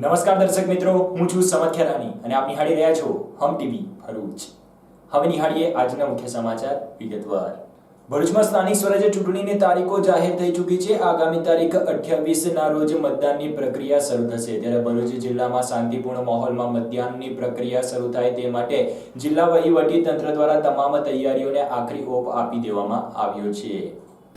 નમસ્કાર દર્શક મિત્રો, હું છું સમદ ખેરાની અને આપ નિહાળી રહ્યા છો હમ ટીવી ભરૂચ। હવે નિહાળીએ આજના મુખ્ય સમાચાર વિગતવાર। ભરૂચમાં સ્થાનિક સ્વરાજ્ય ચૂંટણીની તારીખો જાહેર થઈ ચૂકી છે। આગામી તારીખ 28 ના રોજ મતદાનની પ્રક્રિયા શરૂ થશે। ત્યારે ભરૂચ જિલ્લામાં શાંતિપૂર્ણ માહોલમાં મતદાનની પ્રક્રિયા શરૂ થાય તે માટે જિલ્લા વહીવટી તંત્ર દ્વારા તમામ તૈયારીઓને આખરી ઓપ આપી દેવામાં આવ્યો છે।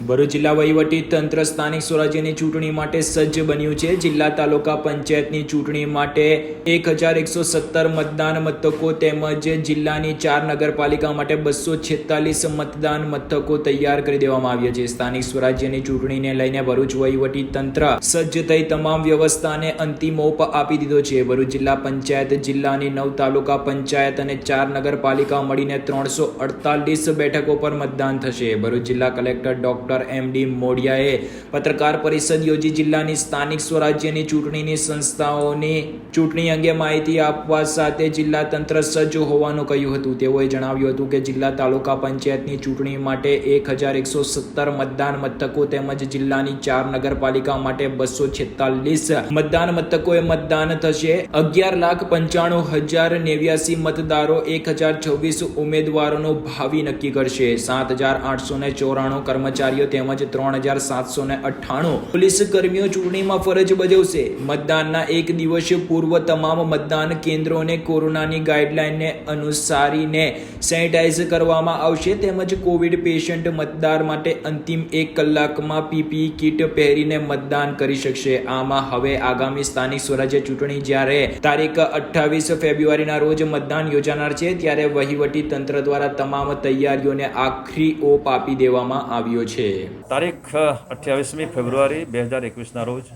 ભરૂચ જિલ્લા વહીવટી તંત્ર સ્થાનિક સ્વરાજ્યની ચૂંટણી માટે સજ્જ બન્યું છે। જિલ્લા તાલુકા પંચાયતની ચૂંટણી માટે 1117 મતદાન મથકો તેમજ જિલ્લાની 4 નગરપાલિકા માટે 246 મતદાન મથકો તૈયાર કરી દેવામાં આવ્યા છે। સ્થાનિક સ્વરાજ્યની ચૂંટણીને લઈને ભરૂચ વહીવટી તંત્ર સજ્જ થઈ તમામ વ્યવસ્થાને અંતિમ ઓપ આપી દીધો છે। ભરૂચ જિલ્લા પંચાયત જિલ્લાની 9 તાલુકા પંચાયત અને 4 નગરપાલિકા મળીને 348 બેઠકો પર મતદાન થશે। ભરૂચ જિલ્લા કલેક્ટર ડોક્ટર એમડી મોડિયાએ પત્રકાર પરિષદ યોજી જિલ્લાની સ્થાનિક સ્વરાજ્યની ચૂંટણીની સંસ્થાઓની ચૂંટણી અંગે માહિતી આપવા સાથે જિલ્લા તંત્ર સજ્જ હોવાનું કહ્યું હતું। તેઓએ જણાવ્યું હતું કે જિલ્લા તાલુકા પંચાયતની ચૂંટણી માટે 1117 મતદાન મથકો તેમજ જિલ્લાની 4 નગરપાલિકા માટે 246 મતદાન મથકોએ મતદાન થશે। 11,95,089 મતદારો 1026 ઉમેદવારોનું ભાવિ નક્કી કરશે। 7,894 કર્મચારીઓ તેમજ 3,798 પોલીસ કર્મીઓ ચૂંટણીમાં ફરજ બજાવશે। મતદાનના એક દિવસ પૂર્વ તમામ મતદાન કેન્દ્રોને કોરોનાની ગાઈડલાઈનને અનુસારીને સેનિટાઈઝ કરવામાં આવશે તેમજ કોવિડ પેશન્ટ મતદાર માટે અંતિમ 1 કલાકમાં પીપીઈ કીટ પહેરીને મતદાન કરી શકશે। આમાં હવે આગામી સ્થાનિક સ્વરાજ્ય ચૂંટણી જ્યારે તારીખ 28 ફેબ્રુઆરીના રોજ મતદાન યોજાનાર છે ત્યારે વહીવટી તંત્ર દ્વારા તમામ તૈયારીઓને આખરી ઓપ આપી દેવામાં આવ્યો છે। તારીખ 28મી ફેબ્રુઆરી 2021ના રોજ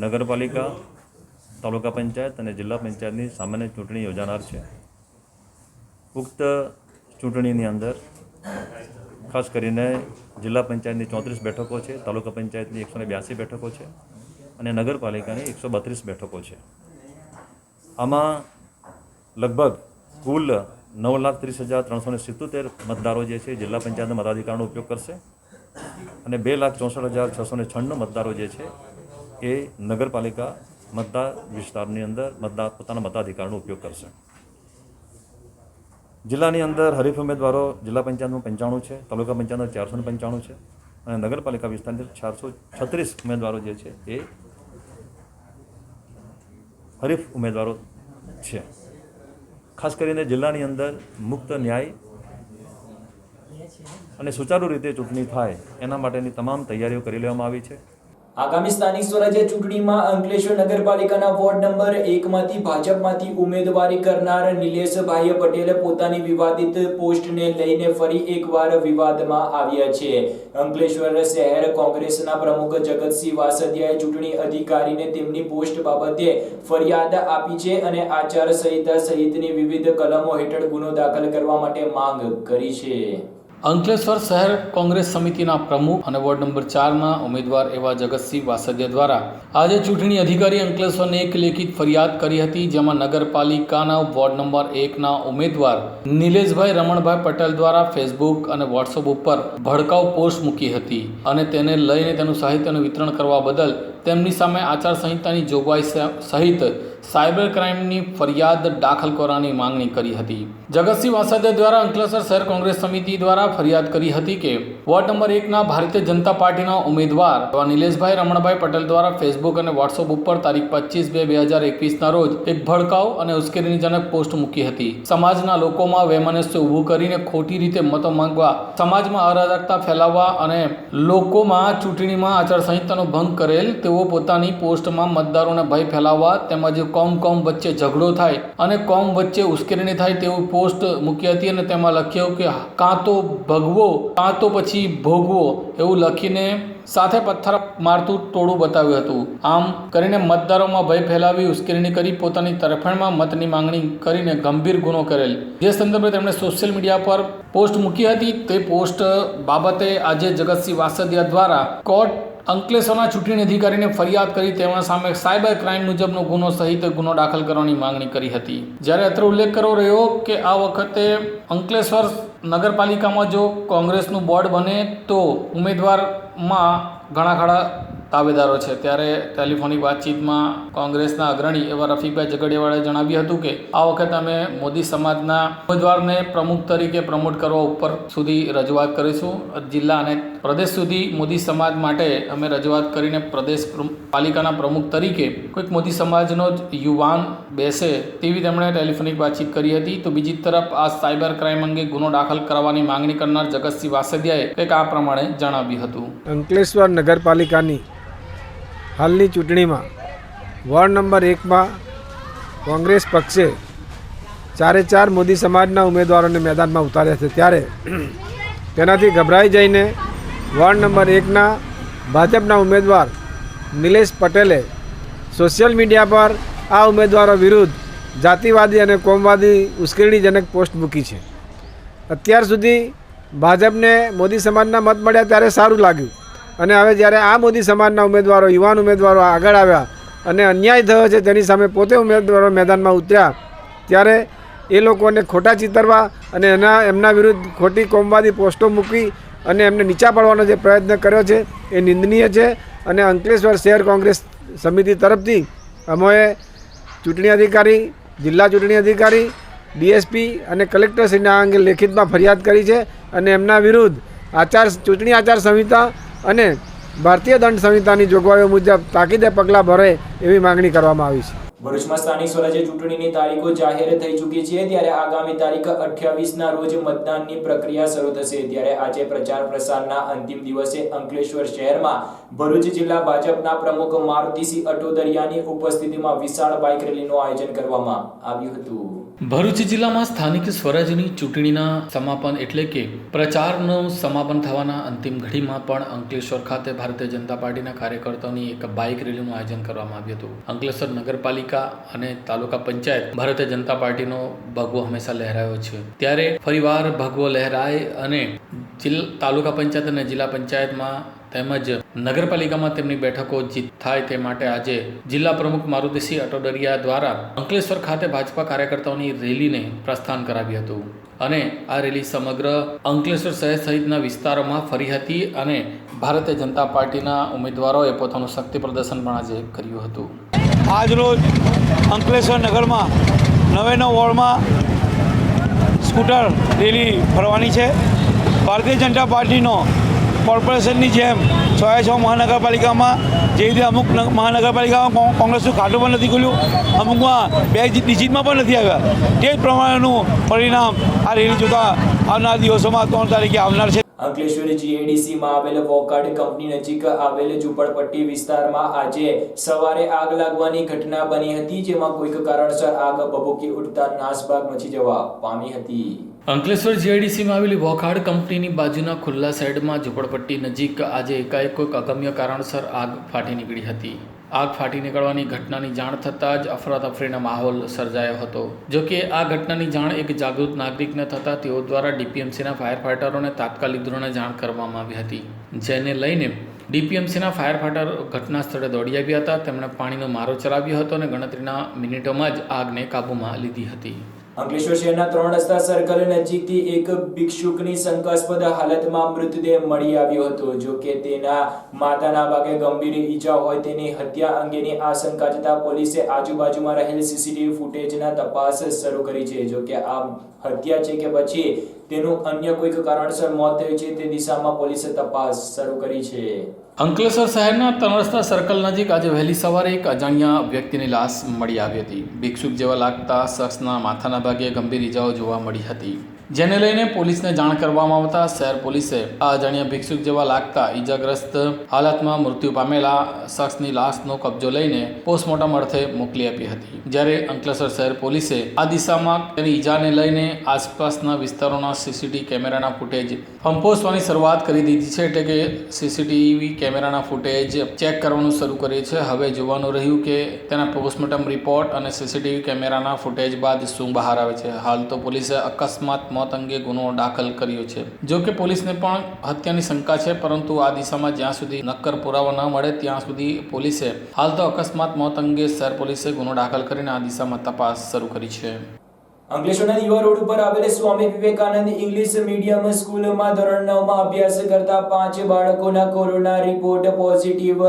નગરપાલિકા, તાલુકા પંચાયત અને જિલ્લા પંચાયતની સામાન્ય ચૂંટણી યોજાનાર છે। ઉક્ત ચૂંટણીની અંદર ખાસ કરીને જિલ્લા પંચાયતની 34 બેઠકો છે, તાલુકા પંચાયતની 182 બેઠકો છે અને નગરપાલિકાની 132 બેઠકો છે। આમાં લગભગ કુલ 9,30,377 મતદારો જે છે જિલ્લા પંચાયતના મતાધિકારનો ઉપયોગ કરશે અને 2,64,696 મતદારો જે છે એ નગરપાલિકા મતદાર વિસ્તારની અંદર પોતાના મતાધિકારનો ઉપયોગ કરશે। જિલ્લાની અંદર હરીફ ઉમેદવારો જિલ્લા પંચાયતમાં 95 છે, તાલુકા પંચાયતમાં 495 છે અને નગરપાલિકા વિસ્તારની 436 ઉમેદવારો જે છે એ હરીફ ઉમેદવારો છે। ખાસ કરીને જિલ્લાની અંદર મુક્ત ન્યાય અને સુચારુ રીતે ચૂંટણી થાય એના માટેની તમામ તૈયારીઓ કરી લેવામાં આવી છે। આગામી સ્થાનિક સ્વરાજ્ય ચૂંટણીમાં અંકલેશ્વર નગરપાલિકાના વોર્ડ નંબર 1 માંથી ભાજપમાંથી ઉમેદવારી કરનાર નિલેશભાઈ પટેલે પોતાની વિવાદિત પોસ્ટને લઈને ફરી એકવાર વિવાદમાં આવ્યા છે। અંકલેશ્વર શહેર કોંગ્રેસના પ્રમુખ જગતસિંહ વાસદિયાએ ચૂંટણી અધિકારીને તેમની પોસ્ટ બાબતે ફરિયાદ આપી છે અને આચારસંહિતા સહિતની વિવિધ કલમો હેઠળ ગુનો દાખલ કરવા માટે માંગ કરી છે। અંકલેશ્વર શહેર કોંગ્રેસ સમિતિના પ્રમુખ અને વોર્ડ નંબર 4ના ઉમેદવાર એવા જગતસિંહ વાસદિયા દ્વારા આજે ચૂંટણી અધિકારી અંકલેશ્વરને એક લેખિત ફરિયાદ કરી હતી, જેમાં નગરપાલિકાના વોર્ડ નંબર 1ના ઉમેદવાર નિલેશભાઈ રમણભાઈ પટેલ દ્વારા ફેસબુક અને વોટ્સઅપ ઉપર ભડકાઉ પોસ્ટ મૂકી હતી અને તેને લઈને તેનું સાહિત્યનું વિતરણ કરવા બદલ તેમની સામે આચારસંહિતાની જોગવાઈ સહિત સાયબર ક્રાઇમની ફરિયાદ દાખલ કરવાની માંગણી કરી હતી। જગતસિંહ વાસદિયા દ્વારા અંકલેશ્વર શહેર કોંગ્રેસ સમિતિ દ્વારા ફરિયાદ કરી હતી કે વોર્ડ નંબર 1ના ભારતીય જનતા પાર્ટીના ઉમેદવાર નિલેશભાઈ રમણભાઈ પટેલ દ્વારા ફેસબુક અને વોટ્સઅપ ઉપર તારીખ 25/2/2021ના રોજ એક ભડકાઉ અને ઉશ્કેરણીજનક પોસ્ટ મૂકી હતી। સમાજના લોકોમાં વૈમનસ્ય ઊભું કરીને ખોટી રીતે મતો માંગવા, સમાજમાં અરાજકતા ફેલાવવા અને લોકોમાં ચૂંટણીમાં આચારસંહિતાનો ભંગ કરેલ તેઓ પોતાની પોસ્ટમાં મતદારોને ભય ફેલાવવા તેમજ કોમ વચ્ચે ઝઘડો થાય અને કોમ વચ્ચે ઉશ્કેરણી થાય તેવું પોસ્ટ મૂકી હતી અને તેમાં લખ્યું કે કાં તો ભગવો કાં તો પછી ભોગવો એવું લખીને સાથે પથ્થર મારતું ટોળું બતાવ્યું હતું। આમ કરીને મતદારોમાં ભય ફેલાવી ઉશ્કેરણી કરી પોતાની તરફેણમાં મતની માંગણી કરીને ગંભીર ગુનો કરેલ, જે સંદર્ભે તેમણે સોશિયલ મીડિયા પર પોસ્ટ મૂકી હતી। તે પોસ્ટ બાબતે આજે જગતસિંહ વાસદિયા દ્વારા કોર્ટ અંકલેશ્વરના ચૂંટણી અધિકારીને ફરિયાદ કરી તેમના સામે સાયબર ક્રાઇમ મુજબનો ગુનો સહિત ગુનો દાખલ કરવાની માંગણી કરી હતી। જ્યારે અત્રે ઉલ્લેખ કરવો રહ્યો કે આ વખતે અંકલેશ્વર નગરપાલિકામાં જો કોંગ્રેસનું બોર્ડ બને તો ઉમેદવારમાં ઘણા ખરા દાવેદારો છે. ત્યારે ટેલિફોનિક વાતચીતમાં કોંગ્રેસના અગ્રણી એવા રફીકભાઈ ઝઘડિયાવાળાએ જણાવ્યું હતું કે આ વખતે અમે મોદી સમાજના ઉમેદવારને પ્રમુખ તરીકે પ્રમોટ કરવા ઉપર સુધી રજૂઆત કરીશું. જિલ્લા અને પ્રદેશ સુધી મોદી સમાજ માટે અમે રજૂઆત કરીને પ્રદેશ પાલિકાના પ્રમુખ તરીકે કોઈક મોદી સમાજનો જ યુવાન બેસે તેવી તેમણે ટેલિફોનિક વાતચીત કરી હતી. તો બીજી તરફ આ સાયબર ક્રાઇમ અંગે ગુનો દાખલ કરવાની માંગણી કરનાર જગતસિંહ વાસદિયાએ કંઈક આ પ્રમાણે જણાવ્યું હતું. અંકલેશ્વર નગરપાલિકાની હાલની ચૂંટણીમાં વોર્ડ નંબર 1માં કોંગ્રેસ પક્ષે 4 મોદી સમાજના ઉમેદવારોને મેદાનમાં ઉતાર્યા છે. ત્યારે તેનાથી ગભરાઈ જઈને વોર્ડ નંબર 1ના ભાજપના ઉમેદવાર નિલેશ પટેલે સોશિયલ મીડિયા પર આ ઉમેદવારો વિરુદ્ધ જાતિવાદી અને કોમવાદી ઉશ્કેરણીજનક પોસ્ટ મૂકી છે. અત્યાર સુધી ભાજપને મોદી સમાજના મત મળ્યા ત્યારે સારું લાગ્યું, અને હવે જ્યારે આ મોદી સમાજના ઉમેદવારો યુવાન ઉમેદવારો આગળ આવ્યા અને અન્યાય થયો છે તેની સામે પોતે ઉમેદવારો મેદાનમાં ઉતર્યા, ત્યારે એ લોકોને ખોટા ચિતરવા અને એમના વિરુદ્ધ ખોટી કોમવાદી પોસ્ટો મૂકી અને એમને નીચા પાડવાનો જે પ્રયત્ન કર્યો છે એ નિંદનીય છે. અને અંકલેશ્વર શહેર કોંગ્રેસ સમિતિ તરફથી અમોએ ચૂંટણી અધિકારી, જિલ્લા ચૂંટણી અધિકારી, ડીએસપી અને કલેક્ટરશ્રીના અંગે લેખિતમાં ફરિયાદ કરી છે અને એમના વિરુદ્ધ ચૂંટણી આચાર સંહિતા અને ભારતીય દંડ સંહિતાની જોગવાઈઓ મુજબ તાકીદે પગલાં ભરે એવી માંગણી કરવામાં આવી છે. ભરૂચમાં સ્થાનિક સ્વરાજ્ય ચૂંટણીની તારીખો જાહેર થઈ ચૂકી છે. ત્યારે આગામી તારીખ 28ના રોજ મતદાનની પ્રક્રિયા શરૂ થશે. ત્યારે આજે પ્રચાર પ્રસારના અંતિમ દિવસે અંકલેશ્વર શહેરમાં ભરૂચ જિલ્લા ભાજપના પ્રમુખ મારુતિસિંહ અટોદરિયાની ઉપસ્થિતિમાં વિશાળ બાઇક રેલીનું આયોજન કરવામાં આવ્યું હતું. ભરૂચ જિલ્લામાં સ્થાનિક સ્વરાજ્યની ચૂંટણીના સમાપન એટલે કે પ્રચારનું સમાપન થવાના અંતિમ ઘડીમાં પણ અંકલેશ્વર ખાતે ભારતીય જનતા પાર્ટીના કાર્યકર્તાઓની એક બાઇક રેલીનું આયોજન કરવામાં આવ્યું હતું. અંકલેશ્વર નગરપાલિકા અને તાલુકા પંચાયત ભારતીય જનતા પાર્ટીનો ભગવો હંમેશા લહેરાયો છે. ત્યારે ફરીવાર ભગવો લહેરાય અને તાલુકા પંચાયત અને જિલ્લા પંચાયતમાં તેમજ નગરપાલિકામાં તેમની બેઠકો જીત થાય તે માટે આજે જિલ્લા પ્રમુખ મારુતિસિંહ અટોદરિયા દ્વારા અંકલેશ્વર ખાતે ભાજપા કાર્યકર્તાઓની રેલીને પ્રસ્થાન કરાવ્યું હતું. અને આ રેલી સમગ્ર અંકલેશ્વર શહેર સહિતના વિસ્તારોમાં ફરી હતી અને ભારતીય જનતા પાર્ટીના ઉમેદવારોએ પોતાનું શક્તિ પ્રદર્શન પણ આજે કર્યું હતું. આજરોજ અંકલેશ્વર નગરમાં 9 વોર્ડમાં સ્કૂટર રેલી ફરવાની છે. ભારતીય જનતા પાર્ટીનો કોર્પોરેશનની જેમ 6 મહાનગરપાલિકામાં જે રીતે અમુક મહાનગરપાલિકામાં કોંગ્રેસનું ખાતું પણ નથી ખુલ્યું, અમુકમાં 2 ડિજિટમાં પણ નથી આવ્યા, તે જ પ્રમાણેનું પરિણામ આ રેલી જોતા આવનાર દિવસોમાં 3 તારીખે આવનાર છે. અંકલેશ્વર જીઆઈડીસીમાં આવેલ વોકાર્ડ કંપની નજીક આવેલ ઝૂંપડપટ્ટી વિસ્તારમાં આજે સવારે આગ લાગવાની ઘટના બની હતી, જેમાં કોઈક કારણસર આગ ભભૂકી ઉઠતા નાસભાગ મચી જવા પામી હતી. અંકલેશ્વર જીઆઈડીસીમાં આવેલી વોકાર્ડ કંપનીની બાજુના ખુલ્લા સાઈડમાં ઝૂંપડપટ્ટી નજીક આજે એકાએક કોઈક અગમ્ય કારણસર આગ ફાટી નીકળી હતી. આગ ફાટી નીકળવાની ઘટનાની જાણ થતાં જ અફરાતફરીનો માહોલ સર્જાયો હતો. જોકે આ ઘટનાની જાણ એક જાગૃત નાગરિકને થતાં તેઓ દ્વારા ડીપીએમસીના ફાયર ફાઇટરોને તાત્કાલિક ધોરણે જાણ કરવામાં આવી હતી, જેને લઈને ડીપીએમસીના ફાયર ફાઇટર ઘટના સ્થળે દોડી આવ્યા હતા. તેમણે પાણીનો મારો ચલાવ્યો હતો અને ગણતરીના મિનિટોમાં જ આગને કાબૂમાં લીધી હતી. અંકલેશ્વર શહેરના 3 રસ્તા સર્કલ નજીકથી એક ભિક્ષુકની શંકાસ્પદ હાલતમાં મૃતદેહ મળી આવ્યો હતો. જો કે તેના માથાના ભાગે ગંભીર ઈજા હોય તેની હત્યા અંગેની આશંકા જતા પોલીસે આજુબાજુમાં રહેલ સીસીટીવી ફૂટેજના તપાસ શરૂ કરી છે. જો કે આ હત્યા છે કે પછી તેનું અન્ય કોઈક કારણસર મોત થયું છે તે દિશામાં પોલીસે તપાસ શરૂ કરી છે. અંકલેશ્વર શહેરના 3 રસ્તા સર્કલ નજીક આજે વહેલી સવારે એક અજાણ્યા વ્યક્તિની લાશ મળી આવી હતી. ભિક્ષુક જેવા લાગતા શખ્સના માથાના ભાગે ગંભીર ઈજાઓ જોવા મળી હતી, જેને લઈને પોલીસને જાણ કરવામાં આવતા શહેર પોલીસે આ અજાણ્યા ભિક્ષુક જેવા લાગતા ઈજાગ્રસ્ત હાલતમાં મૃત્યુ પામેલા શખ્સની લાશનો કબજો લઈને પોસ્ટમોર્ટમ અર્થે મોકલી આપી હતી. જ્યારે અંકલેશ્વર શહેર પોલીસે આ દિશામાં તેની ઈજાને લઈને આસપાસના વિસ્તારોના સીસીટીવી કેમેરાના ફૂટેજ ફંપોસવાની શરૂઆત કરી દીધી છે. એટલે કે સીસીટીવી કેમેરાના ફૂટેજ ચેક કરવાનું શરૂ કર્યું છે. હવે જોવાનું રહ્યું કે તેના પોસ્ટમોર્ટમ રિપોર્ટ અને સીસીટીવી કેમેરાના ફૂટેજ બાદ શું બહાર આવે છે. હાલ તો પોલીસે અકસ્માત મોત અંગે ગુનો દાખલ કર્યો છે. જો કે પોલીસને પણ હત્યાની શંકા છે, પરંતુ આ દિશામાં જ્યાં સુધી નક્કર પુરાવા ન મળે ત્યાં સુધી પોલીસે હાલ તો અકસ્માત મોત અંગે શહેર પોલીસે ગુનો દાખલ કરીને આ દિશામાં તપાસ શરૂ કરી છે. અંકલેશ્વરના દીવા રોડ ઉપર આવેલ સ્વામી વિવેકાનંદ ઇંગ્લિશ મીડિયમ સ્કૂલમાં ધોરણ 9 માં અભ્યાસ કરતા 5 બાળકોના કોરોના રિપોર્ટ પોઝિટિવ.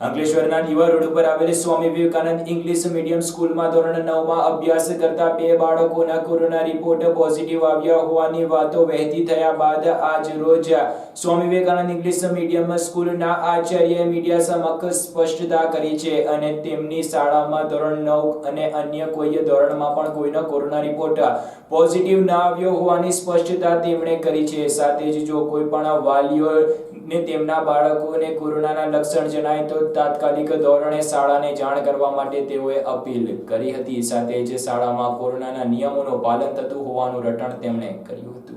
અંકલેશ્વરના દીવા રોડ ઉપર આવેલ સ્વામી વિવેકાનંદ ઇંગ્લિશ મીડિયમ સ્કૂલમાં ધોરણ 9 માં અભ્યાસ કરતા 2 બાળકોના કોરોના રિપોર્ટ પોઝિટિવ આવ્યા હોવાની વાતો વહેતી થયા બાદ આજ રોજ સ્વામી વિવેકાનંદ ઇંગ્લિશ મીડિયમ સ્કૂલના આચાર્યએ મીડિયા સમક્ષ સ્પષ્ટતા કરી છે અને તેમની શાળામાં ધોરણ 9 અને અન્ય કોઈ ધોરણમાં પણ કોઈનો કોરોના રિપોર્ટ પોઝિટિવ ના આવ્યો હોવાની સ્પષ્ટતા તેમણે કરી છે. સાથે જ જો કોઈ પણ વાલીઓને તેમના બાળકોને કોરોનાના લક્ષણ જણાય તો તાત્કાલિક ધોરણે શાળાને જાણ કરવા માટે તેઓએ અપીલ કરી હતી. સાથે જ શાળામાં કોરોનાના નિયમોનું પાલન થતું હોવાનું રટણ તેમણે કર્યું હતું.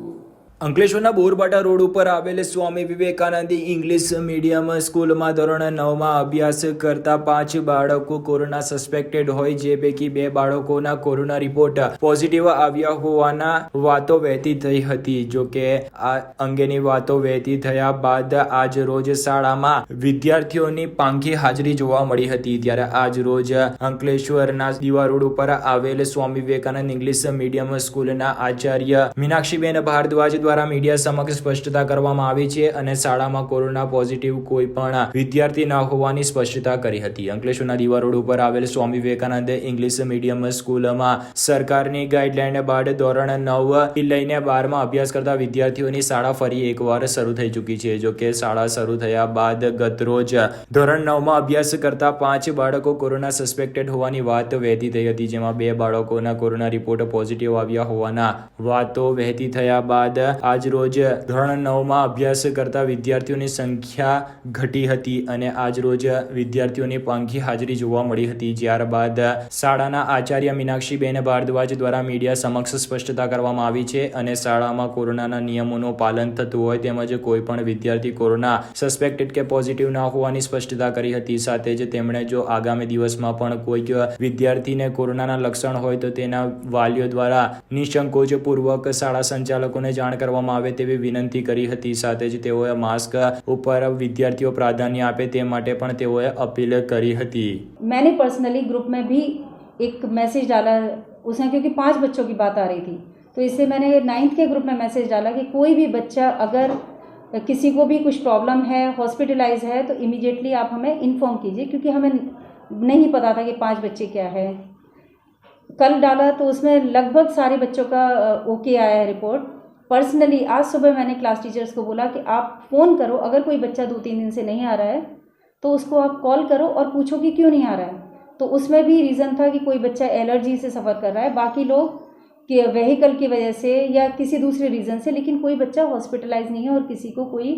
અંકલેશ્વરના બોરબાટા રોડ ઉપર આવેલ સ્વામી વિવેકાનંદ ઇંગ્લિશ મીડિયમ સ્કૂલમાં ધોરણ 9 માં અભ્યાસ કરતા 5 બાળકો કોરોના સસ્પેક્ટેડ હોય, જે પૈકી 2 બાળકોના કોરોના રિપોર્ટ પોઝિટિવ આવ્યા હોવાના વાતો વહેતી થઈ હતી. જો કે આ અંગેની વાતો વહેતી થયા બાદ આજ રોજ શાળામાં વિદ્યાર્થીઓની પાંખી હાજરી જોવા મળી હતી. ત્યારે આજ રોજ અંકલેશ્વરના દીવા રોડ ઉપર આવેલ સ્વામી વિવેકાનંદ ઇંગ્લિશ મીડિયમ સ્કૂલના આચાર્ય મીનાક્ષીબેન ભારદ્વાજ દ્વારા મીડિયા સમક્ષ સ્પષ્ટતા કરવામાં આવી છે અને શાળામાં કોરોના પોઝિટિવ કોઈ પણ વિદ્યાર્થી ન હોવાની સ્પષ્ટતા કરી હતી. અંકલેશ્વરના દીવા રોડ ઉપર આવેલ સ્વામી વિવેકાનંદ ઇંગ્લિશ મીડિયમ સ્કૂલમાં સરકારની ગાઈડલાઈન બાદ ધોરણ 9 થી લઈને 12 માં અભ્યાસ કરતા વિદ્યાર્થીઓની શાળા ફરી એકવાર શરૂ થઈ ચૂકી છે. જો કે શાળા શરૂ થયા બાદ ગત રોજ ધોરણ 9 માં અભ્યાસ કરતા 5 બાળકો કોરોના સસ્પેક્ટેડ હોવાની વાત વહેતી થઈ હતી, જેમાં 2 બાળકોના કોરોના રિપોર્ટ પોઝિટિવ આવ્યા હોવાના વાતો વહેતી થયા બાદ આજ રોજ ધોરણ 9 માં અભ્યાસ કરતા વિદ્યાર્થીઓની સંખ્યા ઘટી હતી અને આજ રોજ વિદ્યાર્થીઓની પાંખી હાજરી જોવા મળી હતી. ત્યારબાદ શાળાના આચાર્ય મીનાક્ષીબેન ભારદ્વાજ દ્વારા મીડિયા સમક્ષ સ્પષ્ટતા કરવામાં આવી છે અને શાળામાં કોરોનાના નિયમોનું પાલન થતું હોય તેમજ કોઈ પણ વિદ્યાર્થી કોરોના સસ્પેક્ટેડ કે પોઝિટિવ ના હોવાની સ્પષ્ટતા કરી હતી. સાથે જ તેમણે જો આગામી દિવસમાં પણ કોઈ વિદ્યાર્થીને કોરોનાના લક્ષણ હોય તો તેના વાલીઓ દ્વારા નિસંકોચપૂર્વક શાળા સંચાલકોને જાણ કરવામાં આવે તેવી વિનંતી કરી હતી. સાથે જ તેઓએ માસ્ક ઉપર વિદ્યાર્થીઓ પ્રાધાન્ય આપે તે માટે પણ તેઓએ અપીલ કરી હતી. मैंने पर्सनली ग्रुप में भी एक मैसेज डाला उसमें, क्योंकि 5 बच्चों की बात आ रही थी, तो इससे मैंने 9th के ग्रुप में मैसेज डाला कि कोई भी बच्चा अगर किसी को भी कुछ प्रॉब्लम है, हॉस्पिटलाइज है, तो इमीडिएटली आप हमें इन्फॉर्म कीजिए, क्योंकि हमें नहीं पता था कि 5 बच्चे क्या है. कल डाला तो उसमें लगभग सारे बच्चों का ओके आया है रिपोर्ट. पर्सनली आज सुबह मैंने क्लास टीचर्स को बोला कि आप फ़ोन करो, अगर कोई बच्चा 2-3 दिन से नहीं आ रहा है तो उसको आप कॉल करो और पूछो कि क्यों नहीं आ रहा है. तो उसमें भी रीज़न था कि कोई बच्चा एलर्जी से सफ़र कर रहा है, बाकी लोग कि व्हीकल की वजह से या किसी दूसरे रीज़न से, लेकिन कोई बच्चा हॉस्पिटलाइज नहीं है और किसी को कोई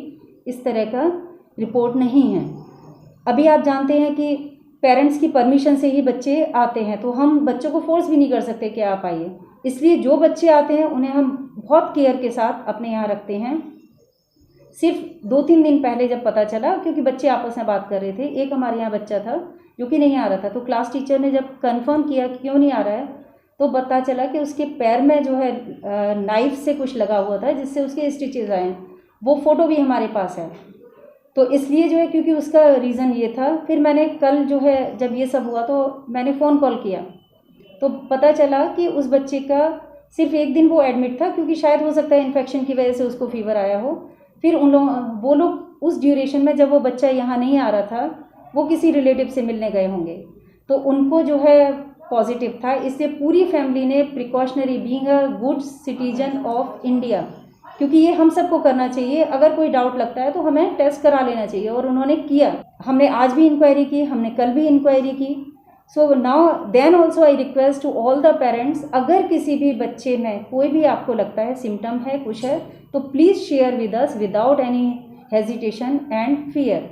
इस तरह का रिपोर्ट नहीं है. अभी आप जानते हैं कि पेरेंट्स की परमिशन से ही बच्चे आते हैं, तो हम बच्चों को फोर्स भी नहीं कर सकते कि आप आइए. इसलिए जो बच्चे आते हैं उन्हें हम बहुत केयर के साथ अपने यहाँ रखते हैं. सिर्फ 2-3 दिन पहले जब पता चला, क्योंकि बच्चे आपस में बात कर रहे थे, एक हमारे यहाँ बच्चा था जो कि नहीं आ रहा था, तो क्लास टीचर ने जब कंफर्म किया कि क्यों नहीं आ रहा है तो पता चला कि उसके पैर में जो है नाइफ से कुछ लगा हुआ था जिससे उसके स्टिचेस आए हैं. वो फ़ोटो भी हमारे पास है. तो इसलिए जो है, क्योंकि उसका रीज़न ये था, फिर मैंने कल जो है जब ये सब हुआ तो मैंने फ़ोन कॉल किया तो पता चला कि उस बच्चे का सिर्फ 1 दिन वो एडमिट था, क्योंकि शायद हो सकता है इन्फेक्शन की वजह से उसको फीवर आया हो. फिर वो लोग उस ड्यूरेशन में जब वो बच्चा यहाँ नहीं आ रहा था, वो किसी रिलेटिव से मिलने गए होंगे, तो उनको जो है पॉजिटिव था. इसलिए पूरी फैमिली ने precautionary, being a good citizen of India, क्योंकि ये हम सबको करना चाहिए, अगर कोई डाउट लगता है तो हमें टेस्ट करा लेना चाहिए, और उन्होंने किया. हमने आज भी इंक्वायरी की, हमने कल भी इंक्वायरी की. So now then also I request to all the parents, अगर किसी भी बच्चे में कोई भी आपको लगता है सिम्टम है, कुछ है, तो please share with us without any hesitation and fear.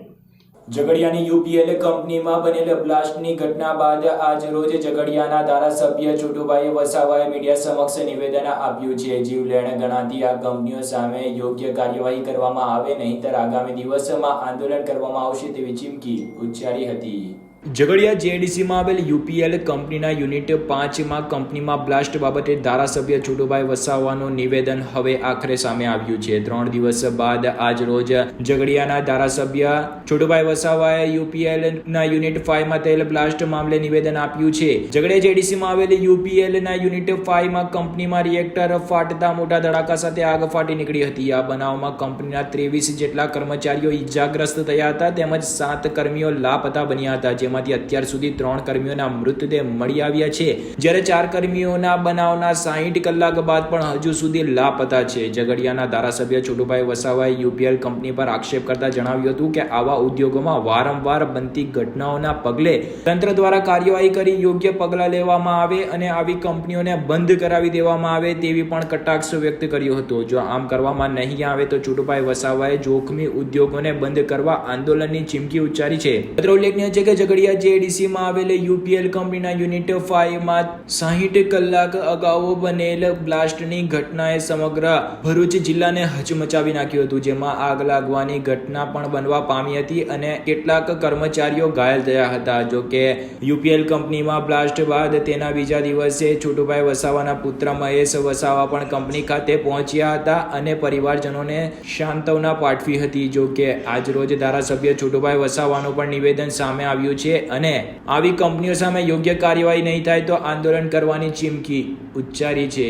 ઝઘડિયાની યુપીએલ કંપનીમાં બનેલ બ્લાસ્ટની ઘટના બાદ આજ રોજ ઝઘડિયાના ધારાસભ્ય છોટુભાઈ વસાવાએ મીડિયા સમક્ષ નિવેદન આપ્યું છે. જીવલેણ ગણાતી આ કંપનીઓ સામે યોગ્ય કાર્યવાહી કરવામાં આવે, નહીંતર આગામી દિવસોમાં આંદોલન કરવામાં આવશે તેવી ચીમકી ઉચ્ચારી હતી. ઝઘડિયા જેડીસીમાં આવેલ યુપીએલ કંપનીના યુનિટ 5માં કંપનીમાં બ્લાસ્ટ બાબતે ધારાસભ્ય છોટુભાઈ વસાવાનું નિવેદન હવે આખરે સામે આવ્યું છે. 3 દિવસ બાદ આજ રોજ ઝઘડિયાના ધારાસભ્ય છોટુભાઈ વસાવાએ યુપીએલના યુનિટ 5માં થયેલ બ્લાસ્ટ મામલે નિવેદન આપ્યું છે. ઝઘડિયા જેડીસીમાં આવેલ યુપીએલના યુનિટ 5માં કંપનીમાં રિએક્ટર ફાટતા મોટા ધડાકા સાથે આગ ફાટી નીકળી હતી. આ બનાવમાં કંપનીના 23 જેટલા કર્મચારીઓ ઈજાગ્રસ્ત થયા હતા તેમજ 7 કર્મીઓ લાપતા બન્યા હતા, જેમાંથી અત્યાર સુધી 3 કર્મીઓના મૃતદેહ મળી આવ્યા છે, જ્યારે 4 કર્મીઓના બનાવના 60 કલાક બાદ પણ હજુ સુધી લાપતા છે. ઝઘડિયાના ધારાસભ્ય છોટુભાઈ વસાવાએ યુપીએલ કંપની પર આક્ષેપ કરતા જણાવ્યું હતું કે આવા ઉદ્યોગોમાં વારંવાર બનતી ઘટનાઓના પગલે તંત્ર દ્વારા કાર્યવાહી કરી યોગ્ય પગલાં લેવામાં આવે અને આવી કંપનીઓને બંધ કરાવી દેવામાં આવે તેવી પણ કટાક્ષ વ્યક્ત કર્યો હતો. જો આમ કરવામાં નહીં આવે તો છોટુભાઈ વસાવાએ જોખમી ઉદ્યોગોને બંધ કરવા આંદોલનની ચીમકી ઉચ્ચારી છે. ઉલ્લેખનીય છે કે ઝઘડિયા જેડીસીમાં આવેલ યુપીએલ કંપનીના યુનિટ 5માં 60 કલાક અગાઉ બનેલ બ્લાસ્ટની ઘટનાએ સમગ્ર ભરૂચ જિલ્લાને હચમચાવી નાખ્યું હતું, જેમાં આગ લાગવાની ઘટના પણ બનવા પામી હતી અને કેટલાક કર્મચારીઓ ઘાયલ થયા હતા. જો કે યુપીએલ કંપનીમાં બ્લાસ્ટ બાદ તેના બીજા દિવસે છોટુભાઈ વસાવાના પુત્ર મહેશ વસાવા પણ કંપની ખાતે પહોંચ્યા હતા અને પરિવારજનોને સાંત્વના પાઠવી હતી. જો કે આજ રોજ ધારાસભ્ય છોટુભાઈ વસાવાનું પણ નિવેદન સામે આવ્યું છે અને આવી કંપનીઓ સામે યોગ્ય કાર્યવાહી નહીં થાય તો આંદોલન કરવાની ચીમકી ઉચ્ચારી છે.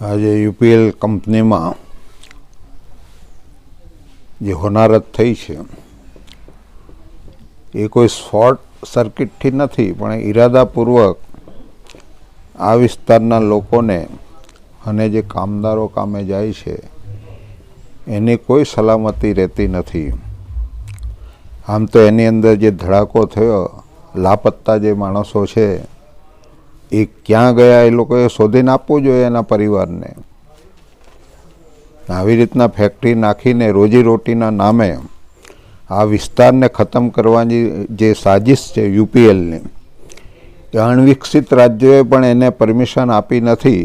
આજે યુપીએલ કંપનીમાં જે હોનારત થઈ છે એ કોઈ શોર્ટ સર્કિટથી નથી, પણ ઈરાદાપૂર્વક આ વિસ્તારના લોકોને અને જે કામદારો કામે જાય છે એની કોઈ સલામતી રહેતી નથી. આમ તો એની અંદર જે ધડાકો થયો, લાપતા જે માણસો છે એ ક્યાં ગયા એ લોકોએ શોધીને આપવું જોઈએ એના પરિવારને. આવી રીતના ફેક્ટરી નાખીને રોજીરોટીના નામે આ વિસ્તારને ખતમ કરવાની જે સાજિશ છે યુપીએલની, એ અણવિકસિત રાજ્યોએ પણ એને પરમિશન આપી નથી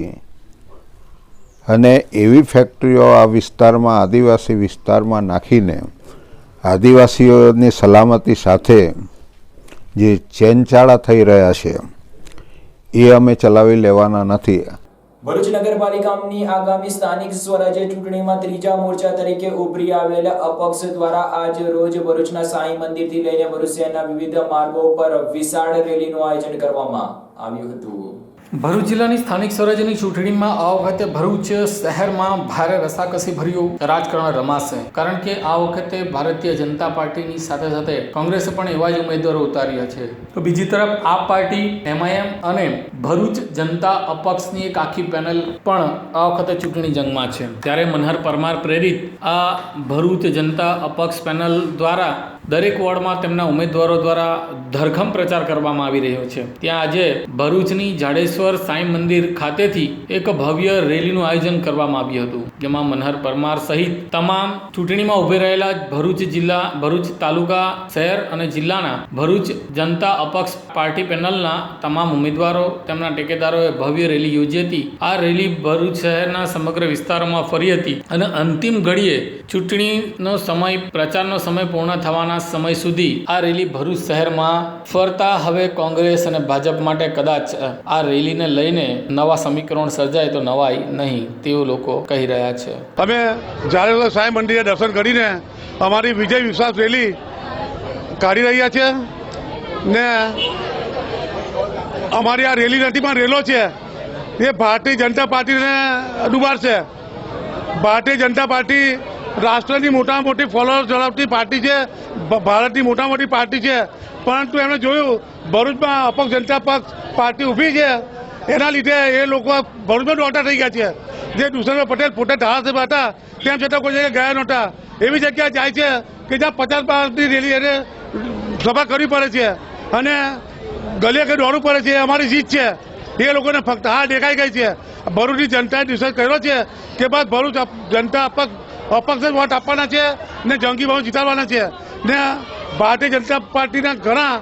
અને એવી ફેક્ટરીઓ આ વિસ્તારમાં, આદિવાસી વિસ્તારમાં નાખીને આદિવાસીઓની સલામતી સાથે જે ચેનચાળા થઈ રહ્યા છે એ અમે ચલાવી લેવાના નથી. ભરૂચ નગરપાલિકાની આગામી સ્થાનિક સ્વરાજ્ય ચૂંટણીમાં ત્રીજા મોરચા તરીકે ઉભરી આવેલ અપક્ષ દ્વારા આજ રોજ ભરૂચના સાંઈ મંદિરથી લઈને ભરૂચ શહેરના વિવિધ માર્ગો પર વિશાળ રેલીનું આયોજન કરવામાં આવ્યું હતું. ભરૂચ જિલ્લાની સ્થાનિક સ્વરાજ્યની ચૂંટણીમાં આ વખતે ભરૂચ શહેરમાં ભારે રસાકસી ભર્યું રાજકારણ રમાશે, કારણ કે આ વખતે ભારતીય જનતા પાર્ટીની સાથે સાથે કોંગ્રેસે પણ એવા જ ઉમેદવારો ઉતાર્યા છે. તો બીજી તરફ આપ પાર્ટી, એમઆઈએમ અને ભરૂચ જનતા અપક્ષની એક આખી પેનલ પણ આ વખતે ચૂંટણી જંગમાં છે. ત્યારે મનહર પરમાર પ્રેરિત આ ભરૂચ જનતા અપક્ષ પેનલ દ્વારા દરેક વોર્ડમાં તેમના ઉમેદવારો દ્વારા ધરખમ પ્રચાર કરવામાં આવી રહ્યો છે. ત્યાં આજે ભરૂચની જાડેશ્વર સાંઈ મંદિર ખાતેથી એક ભવ્ય રેલીનું આયોજન કરવામાં આવ્યું હતું, જેમાં મનહર પરમાર સહિત તમામ ચૂંટણીમાં ઉભી રહેલા ભરૂચ જિલ્લા, ભરૂચ તાલુકા, શહેર અને જિલ્લાના ભરૂચ જનતા અપક્ષ પાર્ટી પેનલના તમામ ઉમેદવારો, તેમના ટેકેદારોએ ભવ્ય રેલી યોજી હતી. આ રેલી ભરૂચ શહેરના સમગ્ર વિસ્તારોમાં ફરી હતી અને અંતિમ ઘડીએ ચૂંટણીનો સમય, પ્રચારનો સમય પૂર્ણ થવાના સમય સુધી આ રેલી ભરૂચ શહેરમાં ફરતા હવે કોંગ્રેસ અને ભાજપ માટે કદાચ આ રેલીને લઈને નવા સમીકરણ સર્જાય તો નવાઈ નહીં તેવું લોકો કહી રહ્યા છે. અમે જાડેશ્વર સાંઈ મંદિરે દર્શન કરીને અમારી વિજય વિશ્વાસ રેલી કાઢી રહ્યા છે ને અમારી આ રેલી નથી પણ રેલો છે એ ભારતીય જનતા પાર્ટીને ડૂબાડશે. ભારતીય જનતા પાર્ટી રાષ્ટ્રની મોટામાં મોટી ફોલોઅર્સ ધરાવતી પાર્ટી છે, ભારતની મોટા મોટી પાર્ટી છે, પરંતુ એમણે જોયું ભરૂચમાં અપક્ષ જનતા પક્ષ પાર્ટી ઊભી છે, એના લીધે એ લોકો ભરૂચમાં દોડતા થઈ ગયા છે. જે દુષ્યંત પટેલ પોતે ધારાસભ્ય હતા તેમ છતાં કોઈ જગ્યાએ ગયા નહોતા, એવી જગ્યાએ જાય છે કે જ્યાં 50 માણસની રેલી એને સભા કરવી પડે છે અને ગલીએ કે દોડવું પડે છે. અમારી જીત છે એ લોકોને ફક્ત હા દેખાઈ ગઈ છે. ભરૂચની જનતાએ ડિસાઇડ કર્યો છે કે બસ ભરૂચ જનતા અપક્ષ જ વોટ આપવાના છે ને જંગી ભાવ જીતાડવાના છે. ને ભારતીય જનતા પાર્ટીના ઘણા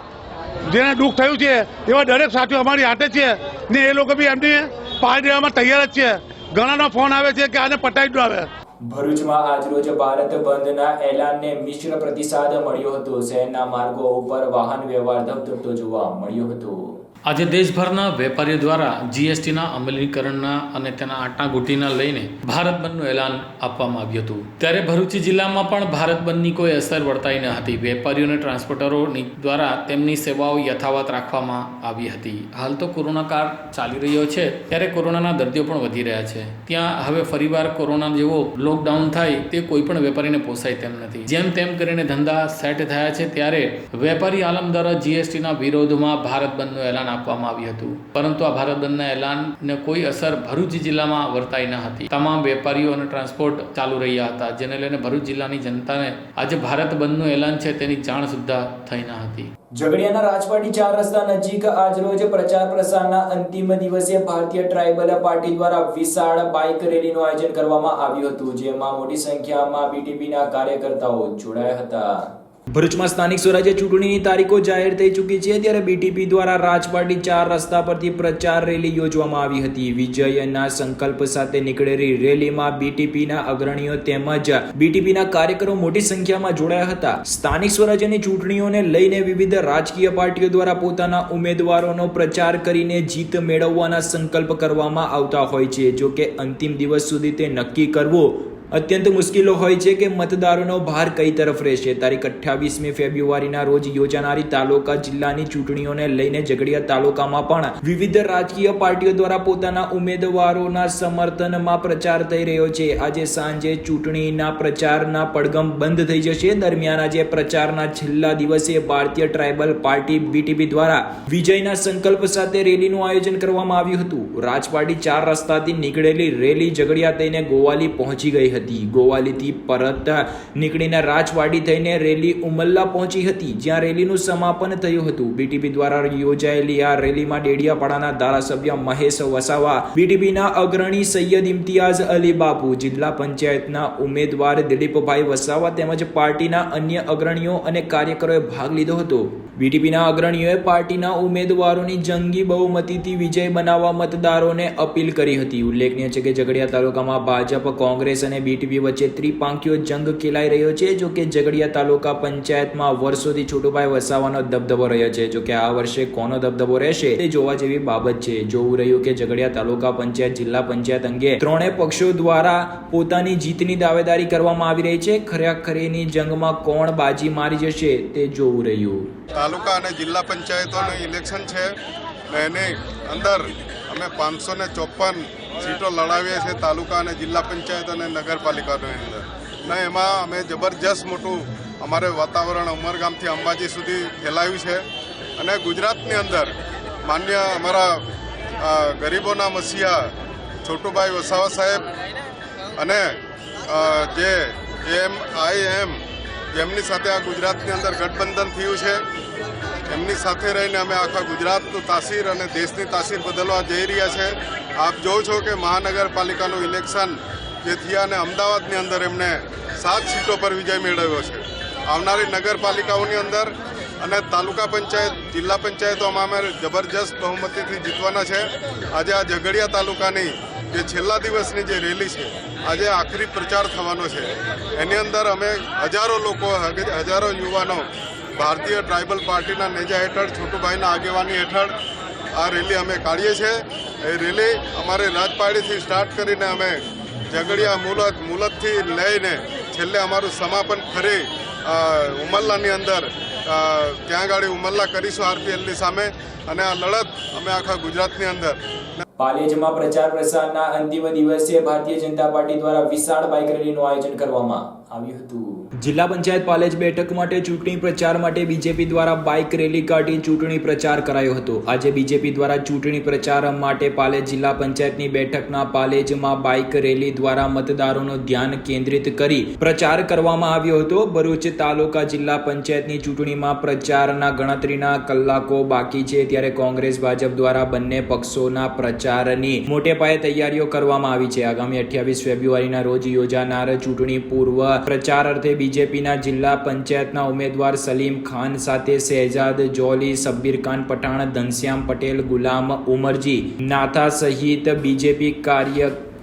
જેને દુઃખ થયું છે એવા દરેક સાથીઓ અમારી હાથે છે ને એ લોકો બી એમની પાડી દેવામાં તૈયાર જ છે. ઘણાનો ફોન આવે છે કે આને પટાવી દો આવે. ભરૂચમાં આજરોજ ભારત બંધના એલાનને મિશ્ર પ્રતિસાદ મળ્યો હતો. શહેરના માર્ગો ઉપર વાહન વ્યવહાર ધબધબતો જોવા મળ્યો હતો. આજે દેશભરના વેપારીઓ દ્વારા જીએસટીના અમલીકરણના અને તેના આંટાઘૂંટીના લઈને ભારત બંધનું એલાન આપવામાં આવ્યું હતું. ત્યારે ભરૂચ જિલ્લામાં પણ ભારત બંધની કોઈ અસર વર્તાઈ ન હતી. વેપારીઓ અને ટ્રાન્સપોર્ટરોની દ્વારા તેમની સેવાઓ યથાવત રાખવામાં આવી હતી. હાલ તો કોરોના કાળ ચાલી રહ્યો છે, ત્યારે કોરોનાના દર્દીઓ પણ વધી રહ્યા છે. ત્યાં હવે ફરીવાર કોરોના જેવો લોકડાઉન થાય તે કોઈ પણ વેપારીને પોસાય તેમ નથી. જેમ તેમ કરીને ધંધા સેટ થયા છે, ત્યારે વેપારી આલમ દ્વારા જીએસટીના વિરોધમાં ભારત બંધનું એલાન આપવામાં આવ્યું હતું. પરંતુ આ ભારત બંધના એલાનને કોઈ અસર ભરૂચ જિલ્લામાં વર્તાઈ ન હતી. તમામ વેપારીઓ અને ટ્રાન્સપોર્ટ ચાલુ રહ્યા હતા, જેને લઈને ભરૂચ જિલ્લાની જનતાને આજે ભારત બંધનું એલાન છે તેની જાણ સુદ્ધા થઈ ન હતી. ઝઘડિયાના રાજપાટી 4 રસ્તા નજીક આજરોજ પ્રચાર પ્રસારના અંતિમ દિવસે ભારતીય ટ્રાઇબલ પાર્ટી દ્વારા વિશાળ બાઇક રેલીનું આયોજન કરવામાં આવ્યું હતું, જેમાં મોટી સંખ્યામાં બીટીપીના કાર્યકર્તાઓ જોડાયા હતા. ભરૂચમાં સ્થાનિક સ્વરાજ્ય ચૂંટણીની તારીખો જાહેર થઈ ચૂકી છે, ત્યારે બીટીપી દ્વારા રાજપાટી 4 રસ્તા પરથી પ્રચાર રેલી યોજવામાં આવી હતી. વિજયના સંકલ્પ સાથે નીકળેલી રેલીમાં બીટીપીના અગ્રણીઓ તેમજ બીટીપીના કાર્યકરો મોટી સંખ્યામાં જોડાયા હતા. સ્થાનિક સ્વરાજ્યની ચૂંટણીઓને લઈને વિવિધ રાજકીય પાર્ટીઓ દ્વારા પોતાના ઉમેદવારોનો પ્રચાર કરીને જીત મેળવવાના સંકલ્પ કરવામાં આવતા હોય છે. જો કે અંતિમ દિવસ સુધી તે નક્કી કરવો અત્યંત મુશ્કેલ હોય છે કે મતદારોનો ભાર કઈ તરફ રહેશે. તારીખ 28મી ફેબ્રુઆરીના રોજ યોજાનારી તાલુકા જિલ્લાની ચૂંટણીઓને લઈને ઝઘડિયા તાલુકામાં પણ વિવિધ રાજકીય પાર્ટીઓ દ્વારા પોતાના ઉમેદવારોના સમર્થનમાં પ્રચાર થઈ રહ્યો છે. આજે સાંજે ચૂંટણીના પ્રચારના પડઘમ બંધ થઈ જશે. દરમિયાન આજે પ્રચારના છેલ્લા દિવસે ભારતીય ટ્રાઇબલ પાર્ટી બીટીપી દ્વારા વિજયના સંકલ્પ સાથે રેલીનું આયોજન કરવામાં આવ્યું હતું. રાજપાટી 4 રસ્તાથી નીકળેલી રેલી ઝઘડિયા થઈને ગોવાલી પહોંચી ગઈ હતી. ગોવાલીથી પરત નીકળીને રાજવાડી થઈને રેલી ઉમલ્લા પહોંચી હતી, જ્યાં રેલીનું સમાપન થયું હતું. બીટીપી દ્વારા યોજાયેલી આ રેલીમાં ડેડિયાપાડાના ધારાસભ્ય મહેશ વસાવા, બીટીપીના અગ્રણી સૈયદ ઇમ્તિયાઝ અલી બાપુ, જિલ્લા પંચાયતના ઉમેદવાર દિલીપભાઈ વસાવા તેમજ પાર્ટીના અન્ય અગ્રણીઓ અને કાર્યકરોએ ભાગ લીધો હતો. બીટીપીના અગ્રણીઓએ પાર્ટીના ઉમેદવારોની જંગી બહુમતીથી વિજય બનાવવા મતદારોને અપીલ કરી હતી. ઉલ્લેખનીય છે કે ઝઘડિયા તાલુકામાં ભાજપ, કોંગ્રેસ અને બીટીપી વચ્ચે ત્રિપાંખીયો જંગ ખેલાઈ રહ્યો છે. જો કે ઝઘડિયા તાલુકા પંચાયતમાં વર્ષોથી છોટુભાઈ વસાવાનો દબદબો રહ્યો છે. જો કે આ વર્ષે કોનો દબદબો રહેશે તે જોવા જેવી બાબત છે. જોવું રહ્યું કે ઝઘડિયા તાલુકા પંચાયત, જિલ્લા પંચાયત અંગે ત્રણેય પક્ષો દ્વારા પોતાની જીતની દાવેદારી કરવામાં આવી રહી છે. ખરેખરીની જંગમાં કોણ બાજી મારી જશે તે જોવું રહ્યું. તાલુકા અને જિલ્લા પંચાયતોનું ઇલેક્શન છે, એની અંદર અમે 554 સીટો લડાવીએ છીએ તાલુકા અને જિલ્લા પંચાયત અને નગરપાલિકાની અંદર. ને એમાં અમે જબરજસ્ત મોટું અમારે વાતાવરણ ઉમરગામથી અંબાજી સુધી ફેલાયું છે. અને ગુજરાતની અંદર માન્ય અમારા ગરીબોના મસીહા છોટુભાઈ વસાવા સાહેબ અને જે AMIM જેમની સાથે આ ગુજરાતની અંદર ગઠબંધન થયું છે, એમની સાથે રહીને અમે આખા ગુજરાતનું તાસીર અને દેશની તાસીર બદલવા જઈ રહ્યા છે. આપ જોવો છો કે મહાનગરપાલિકાનું ઇલેક્શન જે થયા અને અમદાવાદની અંદર એમને 7 સીટો પર વિજય મેળવ્યો છે. આવનારી નગરપાલિકાઓની અંદર અને તાલુકા પંચાયત, જિલ્લા પંચાયતોમાં અમે જબરજસ્ત બહુમતીથી જીતવાના છે. આજે આ ઝઘડિયા તાલુકાની જે છેલ્લા દિવસની જે રેલી છે, આજે આખરી પ્રચાર થવાનો છે. એની અંદર અમે હજારો લોકો, હજારો યુવાનો ભારતીય ટ્રાઇબલ પાર્ટીના નેજા હેઠળ, છોટુભાઈના આગેવાની હેઠળ આ રેલી અમે કાઢીએ છીએ. એ રેલી અમારે રાજપાડીથી સ્ટાર્ટ કરીને અમે ઝઘડિયા મુલતથી લઈને છેલ્લે અમારું સમાપન ફરી ઉમલ્લાની અંદર ત્યાં ગાડી ઉમલ્લા કરીશું આરપીએલની સામે. અને આ લડત અમે આખા ગુજરાતની અંદર. પાલેજમાં પ્રચાર પ્રસારના અંતિમ દિવસે ભારતીય જનતા પાર્ટી દ્વારા વિશાળ બાઇક રેલીનું આયોજન કરવામાં આવ્યું હતું. જિલ્લા પંચાયત પાલેજ બેઠક માટે ચૂંટણી પ્રચાર માટે બીજેપી દ્વારા બાઇક રેલી કાઢી ચૂંટણી પ્રચાર કરાયો હતો. આજે બીજેપી દ્વારા ચૂંટણી પ્રચાર માટે પાલેજ જિલ્લા પંચાયતની બેઠકના પાલેજમાં બાઇક રેલી દ્વારા મતદારોનું ધ્યાન કેન્દ્રિત કરી પ્રચાર કરવામાં આવ્યો હતો. ભરૂચ તાલુકા જિલ્લા પંચાયતની ચૂંટણીમાં પ્રચારના ગણતરીના કલાકો બાકી છે, ત્યારે કોંગ્રેસ ભાજપ દ્વારા બંને પક્ષોના પ્રચારની મોટે પાયે તૈયારીઓ કરવામાં આવી છે. આગામી 28 ફેબ્રુઆરીના રોજ યોજાનાર ચૂંટણી પૂર્વ પ્રચાર અર્થે બીજેપીના જિલ્લા પંચાયતના ઉમેદવાર સલીમ ખાન સાથે શહેજાદ જોલી, સબ્બીર ખાન પઠાણ, ઘનશ્યામ પટેલ, ગુલામ ઉમરજી નાથા સહિત બીજેપી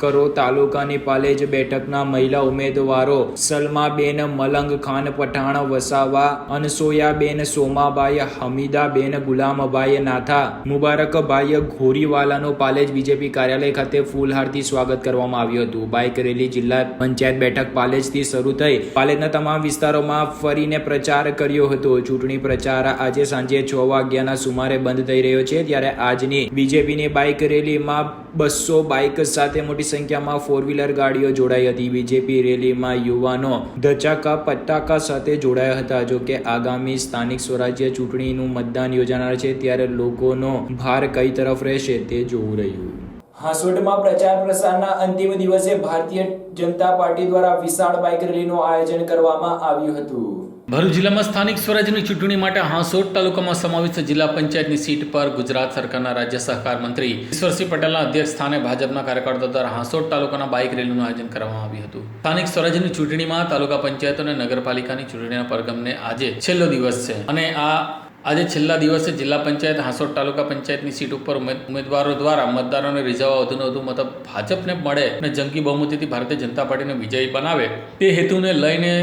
કરો તાલુકાની પાલેજ બેઠકના મહિલા ઉમેદવારો સલમાબેન મલંગ ખાન પઠાણ વસાવા, અનસોયાબેન સોમાબાઈ, હમીદાબેન ગુલામભાઈ નાથા, મુબારકભાઈ ઘોરીવાલાનું પાલેજ બીજેપી કાર્યાલય ખાતે ફૂલહારથી સ્વાગત કરવામાં આવ્યું હતું. બાઇક રેલી જિલ્લા પંચાયત બેઠક પાલેજથી શરૂ થઈ પાલેજના તમામ વિસ્તારોમાં ફરીને પ્રચાર કર્યો હતો. ચૂંટણી પ્રચાર આજે સાંજે 6 વાગ્યાના સુમારે બંધ થઈ રહ્યો છે. ત્યારે આજની બીજેપીની બાઇક રેલીમાં 200 બાઇક સાથે મોટી સંખ્યામાં 4-વ્હીલર ગાડીઓ જોડાઈ હતી. બીજેપી રેલીમાં યુવાનો ધચાકા પટાકા સાથે જોડાયા હતા. જો કે આગામી સ્થાનિક સ્વરાજ્ય ચૂંટણીનું મતદાન યોજાનાર છે, ત્યારે લોકોનો ભાર કઈ તરફ રહેશે તે જોવું રહ્યું. હાંસોટમાં પ્રચાર પ્રસારના અંતિમ દિવસે ભારતીય જનતા પાર્ટી દ્વારા વિશાળ બાઇક રેલીનું આયોજન કરવામાં આવ્યું હતું. ભરૂચ જિલ્લામાં સ્થાનિક સ્વરાજ્યની ચૂંટણી માટે હાંસોટ તાલુકામાં સમાવિષ્ટ જિલ્લા પંચાયતની સીટ પર ગુજરાત સરકારના રાજ્ય સહકાર મંત્રી ઈશ્વરસિંહ પટેલના અધ્યક્ષ સ્થાને ભાજપના કાર્યકર્તાઓ દ્વારા હાંસોટ તાલુકાના બાઇક રેલીનું આયોજન કરવામાં આવ્યું હતું. સ્થાનિક સ્વરાજ્યની ચૂંટણીમાં તાલુકા પંચાયત અને નગરપાલિકાની ચૂંટણીના પરગમને આજે છેલ્લો દિવસ છે અને આજે છેલ્લા દિવસે જિલ્લા પંચાયત હાંસોટ તાલુકા પંચાયતની સીટ ઉપર ઉમેદવારો દ્વારા મતદારોને રીઝવવા વધુને વધુ મત ભાજપને મળે અને જંગી બહુમતીથી ભારતીય જનતા પાર્ટીને વિજયી બનાવે તે હેતુને લઈને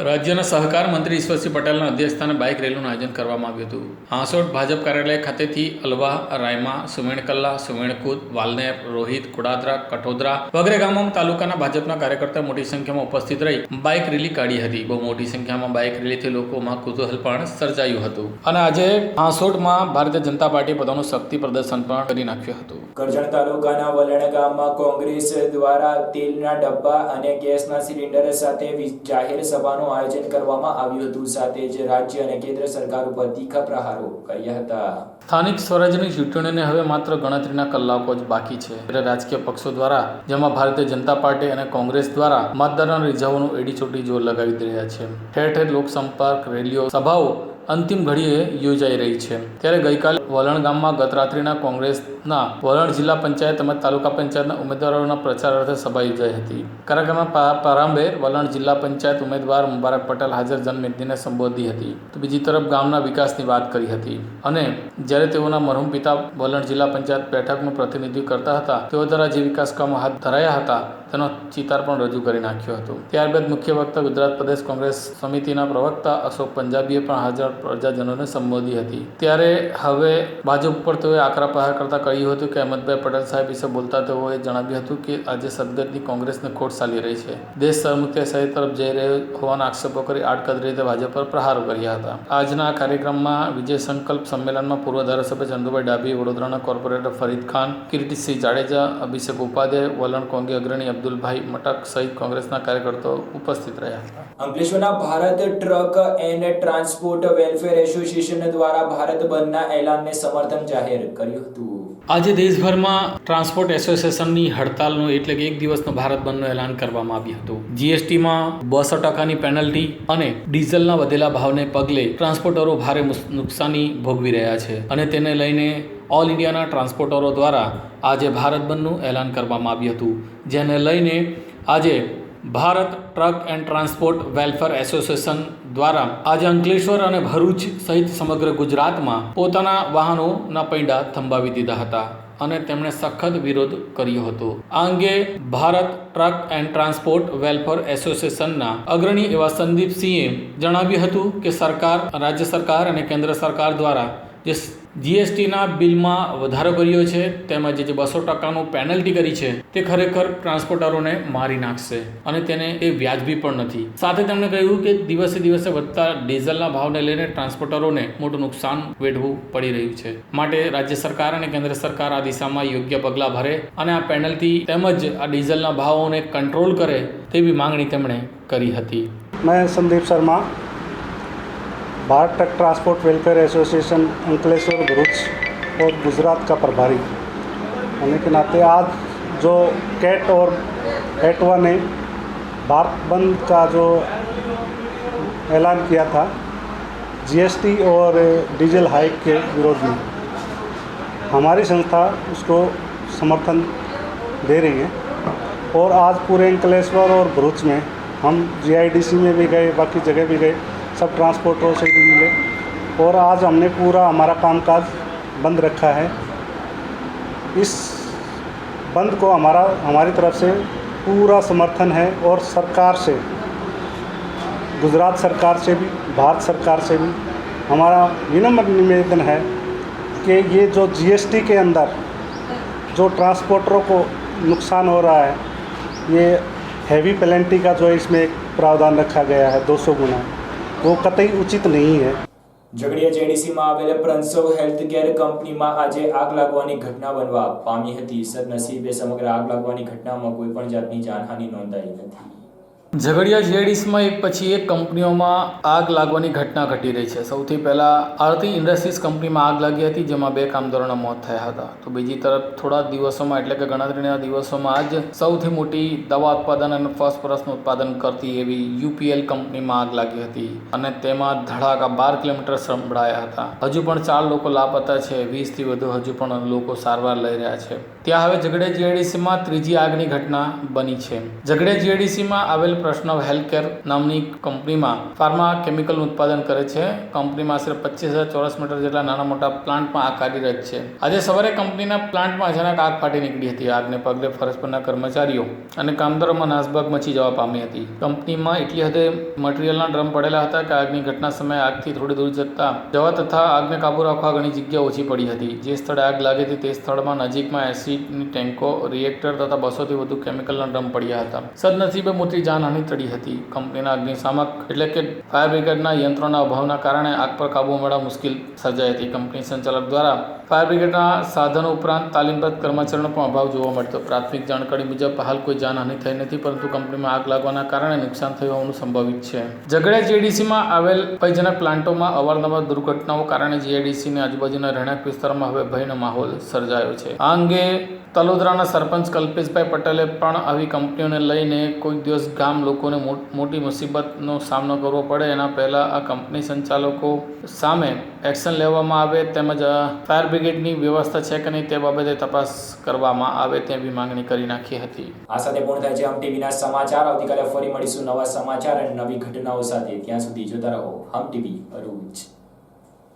રાજ્યના સહકાર મંત્રી ઈશ્વરસિંહ પટેલના અધ્યક્ષસ્થાને બાઇક રેલીનું આયોજન કરવામાં આવ્યું હતું. હાંસોટ ભાજપ કાર્યાલય ખાતેથી અલવા, રાયમા, સુમેણકલ્લા, સુમેણકુદ, વાલનેર, રોહિત, કુડાદરા, કઠોદરા વગેરે ગામોમાં તાલુકાના ભાજપના કાર્યકર્તાઓ મોટી સંખ્યામાં ઉપસ્થિત રહી બાઇક રેલી કાઢી હતી. બહુ મોટી સંખ્યામાં બાઇક રેલીથી લોકોમાં કુતૂહલ પણ સર્જાયું હતું અને આજે હાંસોટમાં ભારતીય જનતા પાર્ટીએ પોતાનું શક્તિ પ્રદર્શન પણ કરી નાખ્યું હતું. કરજણ તાલુકાના વલણ ગામમાં કોંગ્રેસ દ્વારા તેલના ડબ્બા અને ગેસના સિલિન્ડર સાથે જાહેર સભાનું આયોજન કરવામાં આવ્યું હતું. સાથે જ રાજ્ય અને કેન્દ્ર સરકાર ઉપર તીખા પ્રહારો કર્યા હતા. સ્થાનિક સ્વરાજ્યની ચૂંટણીને હવે માત્ર ગણતરીના કલાકો જ બાકી છે. ત્યારે રાજકીય પક્ષો દ્વારા, જેમાં ભારતીય જનતા પાર્ટી અને કોંગ્રેસ દ્વારા મતદારોને રીઝવવાનું એડીચોટી જોર લગાવી રહ્યા છે. ઠેર ઠેર લોકસંપર્ક રેલીઓ, સભાઓ અંતિમ ઘડીએ યોજાઈ રહી છે. ત્યારે ગઈકાલે વલણ ગામમાં ગત રાત્રિના કોંગ્રેસના વલણ જિલ્લા પંચાયત તેમજ તાલુકા પંચાયતના ઉમેદવારોના પ્રચાર અર્થે સભા યોજાઈ હતી. કાર્યક્રમમાં પ્રારંભે વલણ જિલ્લા પંચાયત ઉમેદવાર મુબારક પટેલ હાજર જનમેદનીને સંબોધી હતી. તો બીજી તરફ ગામના વિકાસની વાત કરી હતી અને જ્યારે તેઓના મરહુમ પિતા વલણ જિલ્લા પંચાયત બેઠકનું પ્રતિનિધિત્વ કરતા હતા, તેઓ દ્વારા જે વિકાસ કામો હાથ ધરાયા હતા તેનો ચિતાર પણ રજૂ કરી નાખ્યો હતો. ત્યારબાદ મુખ્ય વક્તા ગુજરાત પ્રદેશ કોંગ્રેસ સમિતિના પ્રવક્તા અશોક પંજાબીએ પણ હાજર પ્રજાજનોને સંબોધી હતી. ત્યારે હવે ભાજપ પર તેઓએ આકરા પ્રહાર કરતા કહ્યું હતું કે અહેમદભાઈ પટેલ સાહેબ વિશે બોલતા તેઓએ જણાવ્યું હતું કે આજે સદગતની કોંગ્રેસને ખોટ ચાલી રહી છે. દેશ સરમુક્તિશાહી તરફ જઈ રહ્યો હોવાના આક્ષેપો કરી આડકતરી રીતે ભાજપ પર પ્રહારો કર્યા હતા. આજના આ કાર્યક્રમમાં વિજય સંકલ્પ સંમેલનમાં પૂર્વ ધારાસભ્ય ચંદુભાઈ ડાભી, વડોદરાના કોર્પોરેટર ફરીદ ખાન, કિરીટસિંહ જાડેજા, અભિષેક ઉપાધ્યાય, વલણ કોંગી અગ્રણી અબ્દુલભાઈ મટક સહિત કોંગ્રેસના કાર્યકર્તાઓ ઉપસ્થિત રહ્યા હતા. અંકલેશ્વરના Bharat truck and transport welfare association દ્વારા ભારત બંધના એલાનને સમર્થન જાહેર કર્યું હતું. આજે દેશભરમાં ટ્રાન્સપોર્ટ એસોસિએશનની હડતાલનું એટલે કે એક દિવસનો ભારત બંધનું એલાન કરવામાં આવ્યું હતું. જીએસટીમાં 200% પેનલ્ટી અને ડીઝલના વધેલા ભાવને પગલે ટ્રાન્સપોર્ટરો ભારે નુકસાની ભોગવી રહ્યા છે અને તેને લઈને ઓલ ઇન્ડિયાના ટ્રાન્સપોર્ટરો દ્વારા આજે ભારત બંધનું એલાન કરવામાં આવ્યું હતું. જેને લઈને આજે Bharat truck and transport welfare association દ્વારા આજે અંકલેશ્વર અને ભરૂચ સહિત સમગ્ર ગુજરાતમાં પોતાના વાહનોના પૈડા થંભાવી દીધા હતા અને તેમણે સખત વિરોધ કર્યો હતો. આ અંગે Bharat truck and transport welfare એસોસિએશનના અગ્રણી એવા સંદીપસિંહે જણાવ્યું હતું કે સરકાર, રાજ્ય સરકાર અને કેન્દ્ર સરકાર દ્વારા જે જીએસટીના બિલમાં વધારો કર્યો છે તેમજ જે 200%નું પેનલ્ટી કરી છે તે ખરેખર ટ્રાન્સપોર્ટરોને મારી નાખશે અને તેને એ વ્યાજબી પણ નથી. સાથે તેમણે કહ્યું કે દિવસે દિવસે વધતા ડીઝલના ભાવને લઈને ટ્રાન્સપોર્ટરોને મોટું નુકસાન વેઠવું પડી રહ્યું છે. માટે રાજ્ય સરકાર અને કેન્દ્ર સરકાર આ દિશામાં યોગ્ય પગલાં ભરે અને આ પેનલ્ટી તેમજ આ ડીઝલના ભાવોને કંટ્રોલ કરે તેવી માંગણી તેમણે કરી હતી. मैं Sandeep Sharma, Bharat truck transport welfare association Ankleshwar Bharuch और गुजरात का प्रभारी होने के नाते आज जो कैट और एटवा ने भारत बंद का जो ऐलान किया था जीएसटी और डीजल हाइक के विरोध में, हमारी संस्था उसको समर्थन दे रही है और आज पूरे अंकलेश्वर और भरूच में हम जीआईडीसी में भी गए, बाकी जगह भी गए, सब ट्रांसपोर्टरों से भी मिले और आज हमने पूरा हमारा कामकाज बंद रखा है. इस बंद को हमारी तरफ से पूरा समर्थन है और सरकार से, गुजरात सरकार से भी, भारत सरकार से भी हमारा विनम्र निवेदन है कि ये जो जीएसटी के अंदर जो ट्रांसपोर्टरों को नुकसान हो रहा है, ये हैवी पेनल्टी का जो इसमें एक प्रावधान रखा गया है 200 गुना, वो कतई उचित नहीं है। ઝઘડિયા જેડીસીમાં આવેલ પ્રંસવ હેલ્થકેર કંપનીમાં આજે આગ લાગવાની ઘટના બનવા પામી હતી. સદનસીબે સમગ્ર આગ લાગવાની ઘટનામાં કોઈ પણ જાતની જાનહાનિ નોંધાઈ નથી. ઝઘડિયા જીઆઈડીસીમાં એક પછી એક કંપનીઓમાં આગ લાગવાની ઘટના ઘટી રહી છે. સૌથી પહેલાં આરતી ઇન્ડસ્ટ્રીઝ કંપનીમાં આગ લાગી હતી, જેમાં 2 કામદારોના મોત થયા હતા. તો બીજી તરફ થોડા દિવસોમાં એટલે કે ગણતરીના દિવસોમાં જ સૌથી મોટી દવા ઉત્પાદન અને ફોસ્ફરસનું ઉત્પાદન કરતી એવી યુપીએલ કંપનીમાં આગ લાગી હતી અને તેમાં ધડાકા 12 કિલોમીટર સંભળાયા હતા. હજુ પણ 4 લોકો લાપતા છે. 20થી વધુ હજુ પણ લોકો સારવાર લઈ રહ્યા છે. ત્યાં હવે ઝઘડિયા જીઆઈડીસીમાં ત્રીજી આગની ઘટના બની છે. ઝઘડિયા જીઆઈડીસીમાં આવેલ પ્રશ્નવ હેલ્થકેર નામની કંપનીમાં ફાર્મા કેમિકલનું ઉત્પાદન કરે છે. કંપનીમાં આશરે 25,000 ચોરસ મીટર જેટલા નાના મોટા પ્લાન્ટમાં આગ કાર્યરત છે. આજે સવારે કંપનીના પ્લાન્ટમાં અચાનક આગ ફાટી નીકળી હતી. આગને પગલે ફરજ પરના કર્મચારીઓ અને કામદારોમાં નાસભાગ મચી જવા પામી હતી. કંપનીમાં એટલી હદે મટીરિયલના ડ્રમ પડેલા હતા કે આગની ઘટના સમયે આગથી થોડી દૂર જવા તથા આગને કાબૂ રાખવા ઘણી જગ્યા ઓછી પડી હતી. જે સ્થળે આગ લાગી હતી તે સ્થળમાં નજીકમાં એસિડની ટેન્કો, રિએક્ટર તથા 200થી વધુ કેમિકલના ડ્રમ પડ્યા હતા. સદનસીબે મોટી જાનહાનિ ટળી હતી. કંપનીના અગ્નિશામક એટલે કે ફાયર બ્રિગેડના યંત્રોના અભાવના કારણે આગ પર કાબૂ મેળવવા મુશ્કેલ સર્જાઈ હતી. કંપની સંચાલક દ્વારા ફાયર બ્રિગેડના સાધનો ઉપરાંત તાલીમબદ્ધ કર્મચારીનો પણ અભાવ જોવા મળતો. પ્રાથમિક જાણકારી મુજબ હાલ કોઈ જાનહાનિ થઈ નથી, પરંતુ કંપનીમાં આગ લાગવાના કારણે નુકસાન થયું હોવાનું સંભવિત છે. ઝઘડિયા જીઆઈડીસીમાં આવેલ ભયજનક પ્લાન્ટોમાં અવારનવાર દુર્ઘટનાઓ કારણે જીઆઈડીસીની આજુબાજુના રહેણાંક વિસ્તારમાં હવે ભયનો માહોલ સર્જાયો છે. આ અંગે તલોદરાના સરપંચ કલ્પેશભાઈ પટેલે પણ આવી કંપનીઓને લઈને કોઈક દિવસ ગામ લોકોને મોટી મુસીબતનો સામનો કરવો પડે એના પહેલાં આ કંપની સંચાલકો સામે એક્શન લેવામાં આવે તેમજ ફાયર બ્રિગેડની વ્યવસ્થા છે કે નહીં તે બાબતે તપાસ કરવામાં આવે તેવી માંગણી કરી નાખી હતી. આ સાથે પૂર્ણ થાય છે હમ ટીવીના સમાચાર. આવતીકાલે ફરી મળીશું નવા સમાચાર અને નવી ઘટનાઓ સાથે. ત્યાં સુધી જોતા રહો હમ ટીવી ભરૂચ.